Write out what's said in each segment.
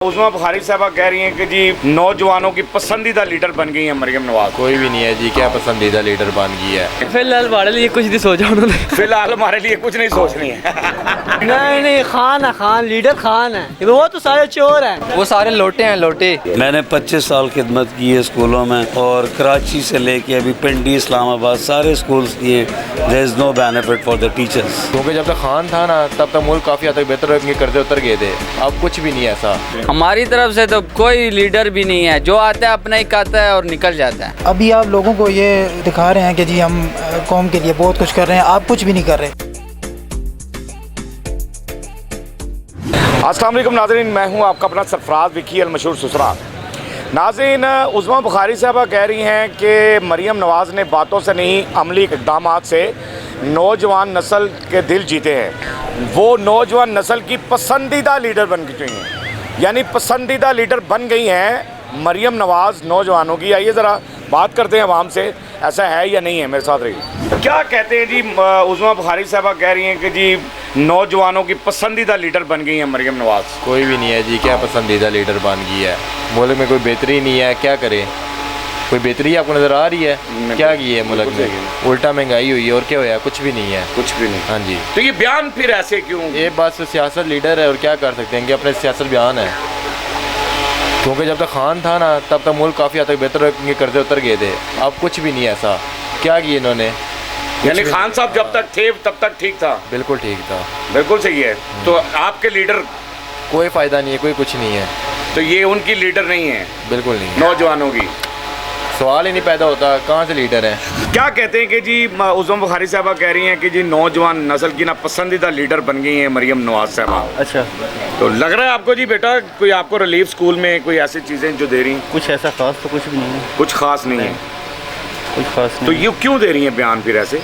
उस्मा बुखारी साहबा कह रही हैं कि जी नौजवानों की पसंदीदा लीडर बन गई है मरियम नवाज। कोई भी नहीं है जी, क्या पसंदीदा लीडर बन गई है। फिलहाल हमारे लिए कुछ नहीं सोचा उन्होंने। फिलहाल हमारे लिए कुछ नहीं सोच रही है। नहीं, खान है, खान लीडर खान है, वो तो सारे चोर हैं, वो सारे लोटे हैं, लोटे। मैंने 25 साल खिदमत की है स्कूलों में, और कराची से लेके अभी पिंडी इस्लामाबाद सारे स्कूल्स किए। There is no benefit for the teachers. क्योंकि जब तक खान था ना तब तक मुल्क काफ़ी हद तक बेहतर करते उतर गए थे। अब कुछ भी नहीं है ऐसा। हमारी तरफ से तो कोई लीडर भी नहीं है, जो आता है अपना ही कहता है और निकल जाता है। अभी आप लोगों को ये दिखा रहे हैं कि जी हम कौम के लिए बहुत कुछ कर रहे हैं, आप कुछ भी नहीं कर रहे। अस्सलाम वालेकुम नाज़रीन, मैं हूं आपका अपना सरफराज विकी अल मशहूर सुसरा। नाज़रीन, उस्मा बुखारी साहबा कह रही हैं कि मरियम नवाज़ ने बातों से नहीं अमली इक़दामात से नौजवान नस्ल के दिल जीते हैं। वो नौजवान नस्ल की पसंदीदा लीडर बन चुकी हैं, यानी पसंदीदा लीडर बन गई हैं मरियम नवाज़ नौजवानों की। आइए ज़रा बात करते हैं आवाम से, ऐसा है या नहीं है। मेरे साथ रहिए। क्या कहते हैं जी, उस्मा बुखारी साहबा कह रही हैं कि जी नौजवानों की पसंदीदा लीडर बन गई हैं मरियम नवाज़। कोई भी नहीं है जी, क्या पसंदीदा लीडर बन गई है। मुल्क में कोई बेहतरी नहीं है, क्या करे। कोई बेहतरी आपको नज़र आ रही है? क्या की है मुल्क में? उल्टा महंगाई हुई है और क्या हुआ है? कुछ भी नहीं है, कुछ भी नहीं। हाँ जी। तो ये बयान फिर ऐसे क्यों? ये बस सियासत लीडर है और क्या कर सकते हैं कि अपने सियासत बयान है। क्योंकि जब तक खान था ना तब तक मुल्क काफ़ी हद तक बेहतर करते उतर गए थे। अब कुछ भी नहीं है ऐसा। क्या किया इन्होंने? यानी खान साहब जब तक थे तब तक ठीक था। बिल्कुल ठीक था, बिल्कुल सही है। तो आपके लीडर कोई फ़ायदा नहीं है, कोई कुछ नहीं है। तो ये उनकी लीडर नहीं है, बिल्कुल नहीं है। नौजवानों की सवाल ही नहीं पैदा होता, कहाँ से लीडर है। क्या कहते हैं कि जी उस्मा बुखारी साहबा कह रही हैं कि जी नौजवान नस्ल की ना पसंदीदा लीडर बन गई हैं मरियम नवाज साहबा। अच्छा, तो लग रहा है आपको जी बेटा कोई आपको रिलीफ स्कूल में कोई ऐसी चीज़ें जो दे रही हैं? कुछ ऐसा खास तो कुछ भी नहीं है, कुछ खास नहीं है। कुछ खास तो नहीं। ये क्यों दे रही हैं बयान फिर ऐसे?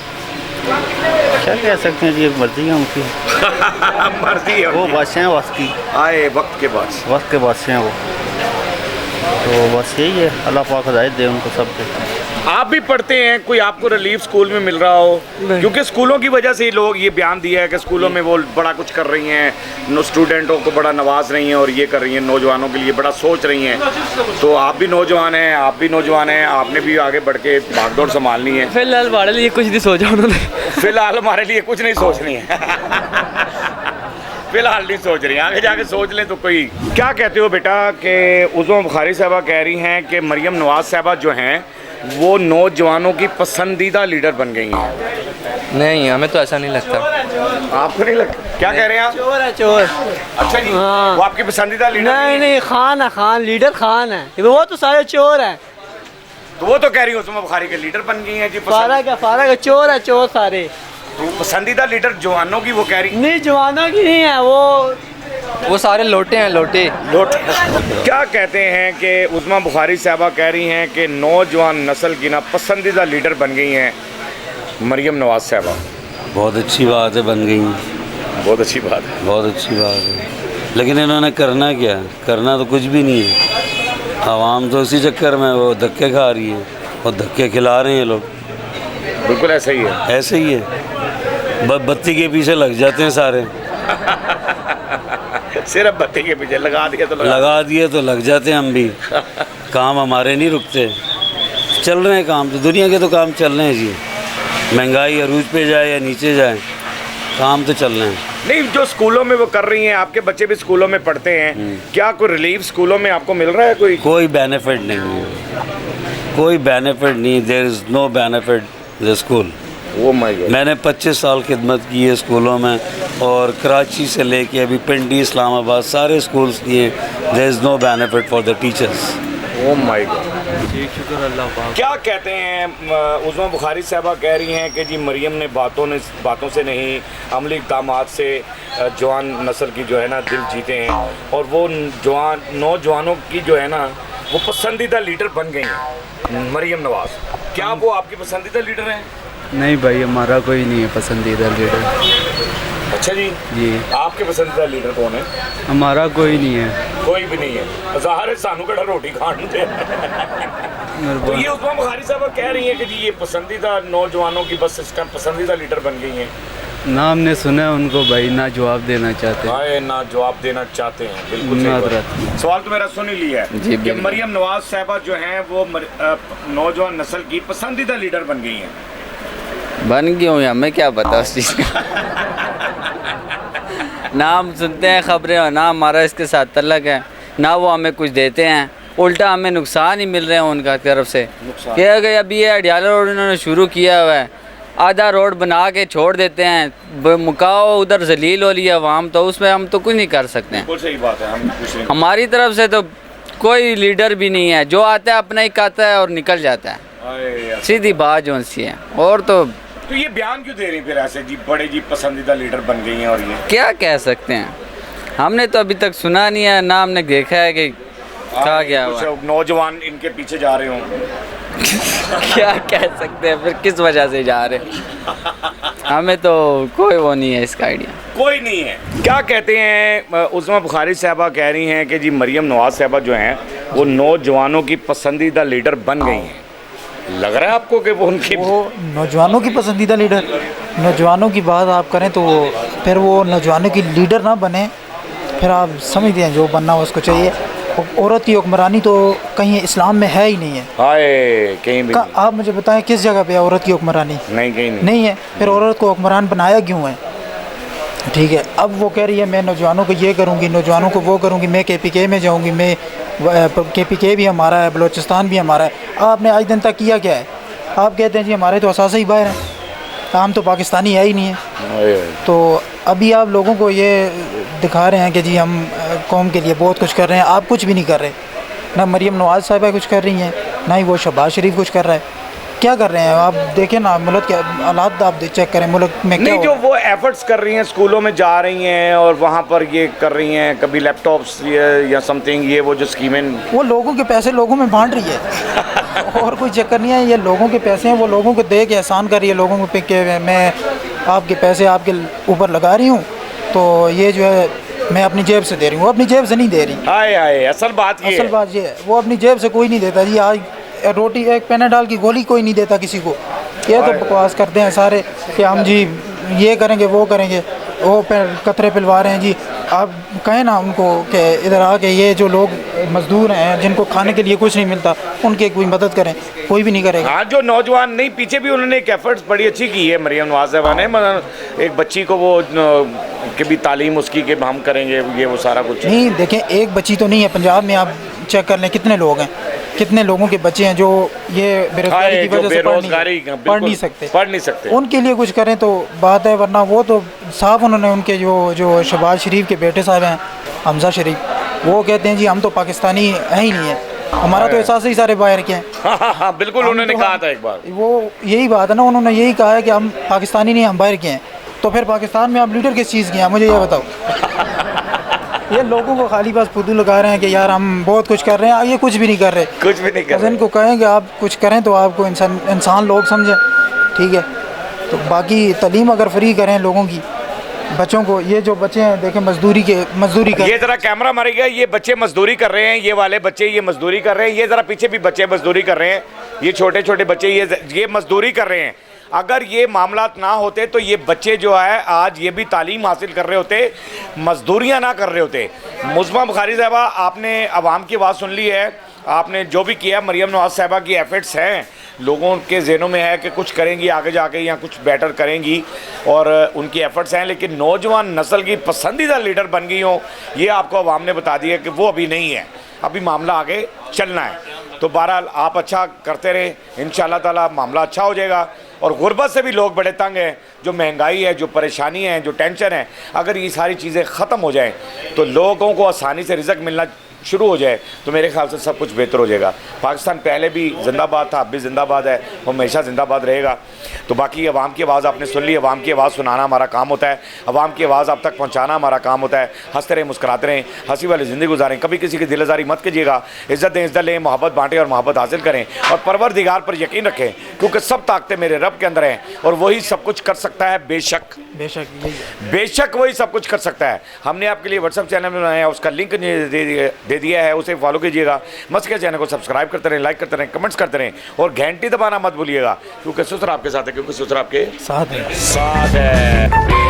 क्या कह सकते हैं जी, मर्जी है उनकी, मर्जी है वो उनकी। बादशाह हैं वक्त की, आए वक्त के बाद। वक्त के बादशाह हैं वो। तो बस यही है, अल्लाह पाक हिदायत दे उनको सब पे। आप भी पढ़ते हैं, कोई आपको रिलीफ स्कूल में मिल रहा हो? क्योंकि स्कूलों की वजह से ही लोग ये बयान दिया है कि स्कूलों में वो बड़ा कुछ कर रही हैं, स्टूडेंटों को बड़ा नवाज रही हैं और ये कर रही हैं, नौजवानों के लिए बड़ा सोच रही हैं। तो आप भी नौजवान हैं, आपने भी आगे बढ़ के भागदौड़ संभालनी है। फिलहाल हमारे लिए कुछ नहीं सोचा उन्होंने। फिलहाल हमारे लिए कुछ नहीं सोच रही है। फिलहाल नहीं सोच रही, आगे जाके सोच लें तो कोई। क्या कहते हो बेटा कि उस्मा बुखारी साहबा कह रही हैं कि मरियम नवाज साहबा जो हैं वो नौजवानों की पसंदीदा लीडर बन गई हैं? नहीं, हमें तो ऐसा नहीं लगता। आपको नहीं लगता? क्या कह रहे हैं आप? चोर है, चोर। अच्छा जी, हाँ। वो आपकी पसंदीदा लीडर नहीं, खान है, खान लीडर खान है, वो तो सारे चोर हैं। तो वो तो कह रही है उस्मा बुखारी के लीडर बन गई हैं जी। फारा का चोर है, चोर सारे। तो पसंदीदा लीडर जवानों की वो कह रही नहीं, जवानों की नहीं है, वो सारे लोटे हैं, लोटे। लोट। क्या कहते हैं कि उस्मा बुखारी साहबा कह रही हैं कि नौजवान नस्ल की ना पसंदीदा लीडर बन गई हैं मरियम नवाज साहबा। बहुत अच्छी बात है, बन गई, बहुत अच्छी बात है। बहुत अच्छी बात है। लेकिन इन्होंने करना क्या? करना तो कुछ भी नहीं है। आवाम तो इसी चक्कर में वो धक्के खा रही है और धक्के खिला रहे हैं लोग। बिल्कुल ऐसा ही है। ऐसे ही है, बत्ती के पीछे लग जाते हैं सारे। सिर्फ बत्ती के पीछे लगा दिया तो लग जाते हैं हम भी। काम हमारे नहीं रुकते, चल रहे हैं काम तो, दुनिया के तो काम चल रहे हैं जी। महंगाई अरूज पे जाए या नीचे जाए, काम तो चल रहे हैं। नहीं, जो स्कूलों में वो कर रही हैं, आपके बच्चे भी स्कूलों में पढ़ते हैं, क्या कोई रिलीफ स्कूलों में आपको मिल रहा है? कोई बेनिफिट नहीं है, कोई बेनिफिट नहीं। There is no benefit the school. वो मैंने 25 साल खिदमत की है स्कूलों में, और कराची से लेके अभी पिंडी इस्लामाबाद सारे स्कूल्स किए। There is no benefit for the teachers. Oh my God. शुक्र अल्लाह पाक। क्या कहते हैं, उस्मा बुखारी साहबा कह रही हैं कि जी मरियम ने बातों से नहीं अमली इक़दामात से जवान नस्ल की जो है ना दिल जीते हैं, और वो नौजवानों की जो है ना वो पसंदीदा लीडर बन गई हैं मरियम नवाज। क्या वो आपकी पसंदीदा लीडर हैं? नहीं भाई, हमारा कोई नहीं है पसंदीदा लीडर। अच्छा जी, आपके पसंदीदा लीडर कौन है? हमारा कोई नहीं है। कोई भी नहीं है। ज़ाहिर है सानू कड़ा रोटी खाने दे। तो ये उस्मा बुखारी साहब कह रही हैं कि जी ये पसंदीदा नौजवानों की बस सिस्टम पसंदीदा लीडर बन गई हैं। नाम ने सुना है उनको भाई, ना जवाब देना चाहते। आए ना जवाब देना चाहते हैं, बिल्कुल सही माजरत। बात। सवाल तो मेरा सुन ही लिया है जी, कि बिल्कुल। मरियम नवाज साहबा जो हैं वो नौजवान नस्ल की पसंदीदा लीडर बन गई हैं। बन गई हूँ, हमें क्या पता उस चीज़ का। नाम सुनते हैं खबरें और ना हमारा इसके साथ तल्लक है, ना वो हमें कुछ देते हैं, उल्टा हमें नुकसान ही मिल रहे हैं उनका तरफ से। क्या कि अभी ये अडियाला रोड उन्होंने शुरू किया हुआ है, आधा रोड बना के छोड़ देते हैं, मुकाओ उधर जलील हो लिया आवाम, तो उसमें हम तो कुछ नहीं कर सकते हैं। बिल्कुल सही बात है, हम पूछ रहे हैं। हमारी तरफ से तो कोई लीडर भी नहीं है, जो आता है अपना ही कहता है और निकल जाता है, आए यार। सीधी बात जो सी है। और तो ये बयान क्यों दे रही फिर ऐसे जी, बड़े जी पसंदीदा लीडर बन गई हैं? और ये क्या कह सकते हैं, हमने तो अभी तक सुना नहीं है, ना हमने देखा है कि कहा गया हुआ है। कुछ नौजवान इनके पीछे जा रहे हों। क्या कह सकते हैं फिर, किस वजह से जा रहे हैं, हमें तो कोई वो नहीं है इसका आइडिया। कोई नहीं है। क्या कहते हैं उस्मा बुखारी साहबा कह रही हैं कि जी मरियम नवाज साहबा जो हैं वो नौजवानों की पसंदीदा लीडर बन गई हैं। लग रहा है आपको कि वो उनके वो नौजवानों की पसंदीदा लीडर, नौजवानों की बात आप करें तो फिर वो नौजवानों की लीडर ना बने, फिर आप समझते हैं जो बनना उसको चाहिए। औरत की हुक्मरानी तो कहीं इस्लाम में है ही नहीं है। हाय, कहीं भी नहीं। आप मुझे बताएं किस जगह पे है औरत की हुक्मरानी? नहीं, कहीं नहीं। नहीं है, फिर औरत को हुक्मरान बनाया क्यों है? ठीक है, अब वो कह रही है मैं नौजवानों को ये करूँगी, नौजवानों को वो करूँगी, मैं KPK में जाऊँगी, मैं KPK भी हमारा है, बलूचिस्तान भी हमारा है। आपने आज दिन तक किया क्या है? आप कहते हैं जी हमारे तो असासे ही बाहर हैं, हम तो पाकिस्तानी है ही नहीं है। तो अभी आप लोगों को ये दिखा रहे हैं कि जी हम कौम के लिए बहुत कुछ कर रहे हैं, आप कुछ भी नहीं कर रहे। ना मरियम नवाज साहिबा कुछ कर रही हैं, ना ही वो शहबाज शरीफ कुछ कर रहा है। क्या कर रहे हैं आप? देखें ना मुल्क के हालात, आप चेक करें मुल्क में क्या नहीं, जो वो एफर्ट्स कर रही हैं, स्कूलों में जा रही हैं और वहाँ पर ये कर रही हैं, कभी लैपटॉप्स या समथिंग, ये वो जो स्कीमें, वो लोगों के पैसे लोगों में बांट रही है। और कोई चक्कर नहीं है, ये लोगों के पैसे हैं, वो लोगों को दे के एहसान कर रही है लोगों को पे मैं आपके पैसे आपके ऊपर लगा रही हूँ, तो ये जो है मैं अपनी जेब से दे रही हूँ। वो अपनी जेब से नहीं दे रही। हाय हाय, असल बात ये असल है। बात ये है, वो अपनी जेब से कोई नहीं देता जी। आज रोटी एक पेनाडाल की गोली कोई नहीं देता किसी को। ये तो बकवास करते हैं सारे कि हम जी ये करेंगे वो करेंगे, वो कतरे पिलवा रहे हैं जी। आप कहें ना उनको कि इधर आके ये जो लोग मजदूर हैं जिनको खाने के लिए कुछ नहीं मिलता, उनकी कोई मदद करें, कोई भी नहीं करेगा। हाँ, जो नौजवान नहीं, पीछे भी उन्होंने एक एफर्ट्स बड़ी अच्छी की है मरियम नवाज साहबा ने, मतलब एक बच्ची को वो कि भी तालीम उसकी कि हम करेंगे ये वो सारा कुछ। नहीं देखें, एक बच्ची तो नहीं है, पंजाब में आप चेक कर लें कितने लोग हैं, कितने लोगों के बच्चे हैं जो ये बेरोजगारी की वजह से पढ़ नहीं सकते। उनके लिए कुछ करें तो बात है, वरना वो तो साफ उन्होंने उनके जो शहबाज शरीफ के बेटे साहब हैं, हमजा शरीफ, वो कहते हैं जी हम तो पाकिस्तानी है ही नहीं है, हमारा तो एहसास ही सारे बाहर के हैं। हाँ, बिल्कुल उन्होंने तो कहा था एक बार। वो यही बात है ना, उन्होंने यही कहा है कि हम पाकिस्तानी नहीं, हम बाहर के हैं। तो फिर पाकिस्तान में आप लीडर किस चीज़ के हैं, मुझे ये बताओ। ये लोगों को खाली बस फुदू लगा रहे हैं कि यार हम बहुत कुछ कर रहे हैं, ये कुछ भी नहीं कर रहे। कुछ भी नहीं कर बस रहे। इनको कहें कि आप कुछ करें तो आपको इंसान लोग समझें, ठीक है। तो बाकी तालीम अगर फ्री करें लोगों की, बच्चों को, ये जो बच्चे हैं देखें मजदूरी कर, ये जरा कैमरा मारेगा, ये बच्चे मजदूरी कर रहे हैं, ये वाले बच्चे ये मजदूरी कर रहे हैं, ये जरा पीछे भी बच्चे मजदूरी कर रहे हैं, ये छोटे छोटे बच्चे ये मजदूरी कर रहे हैं। अगर ये मामला ना होते तो ये बच्चे जो है आज ये भी तालीम हासिल कर रहे होते, मजदूरियां ना कर रहे होते। उस्मा बुखारी साहबा, आपने अवाम की आवाज़ सुन ली है, आपने जो भी किया, मरियम नवाज साहबा की एफर्ट्स हैं, लोगों के जहनों में है कि कुछ करेंगी आगे जाके या कुछ बेटर करेंगी, और उनकी एफर्ट्स हैं, लेकिन नौजवान नस्ल की पसंदीदा लीडर बन गई हो, ये आपको अवाम ने बता दिया कि वो अभी नहीं है, अभी मामला आगे चलना है। तो बहरहाल आप अच्छा करते रहे, इंशाअल्लाह ताला मामला अच्छा हो जाएगा। और गुर्बत से भी लोग बड़े तंग हैं, जो महंगाई है, जो परेशानी है, जो टेंशन है, अगर ये सारी चीज़ें ख़त्म हो जाएं तो लोगों को आसानी से रिज़्क मिलना शुरू हो जाए तो मेरे ख्याल से सब कुछ बेहतर हो जाएगा। पाकिस्तान पहले भी जिंदाबाद था, अब भी जिंदाबाद है, वो हमेशा जिंदाबाद रहेगा। तो बाकी अवाम की आवाज़ आपने सुन ली, अवाम की आवाज़ सुनाना हमारा काम होता है, अवाम की आवाज़ आप तक पहुँचाना हमारा काम होता है। हंसते रहें, मुस्कुराते रहें, हंसी वाली ज़िंदगी गुजारें, कभी किसी की दिलजारी मत कीजिएगा, इज़्ज़त दें, इज़्ज़त लें, मोहब्बत बांटें और मोहब्बत हासिल करें, और परवरदिगार पर यकीन रखें, क्योंकि सब ताकतें मेरे रब के अंदर हैं और वही सब कुछ कर सकता है। बेशक वही सब कुछ कर सकता है। हमने आपके लिए व्हाट्सएप चैनल बनाया है, उसका लिंक दे दिया है, उसे फॉलो कीजिएगा। मस्त के चैनल को सब्सक्राइब करते रहें, लाइक करते रहें, कमेंट्स करते रहें, और घंटी दबाना मत भूलिएगा, क्योंकि सुसरा आपके साथ है, क्योंकि सुसरा आपके साथ है।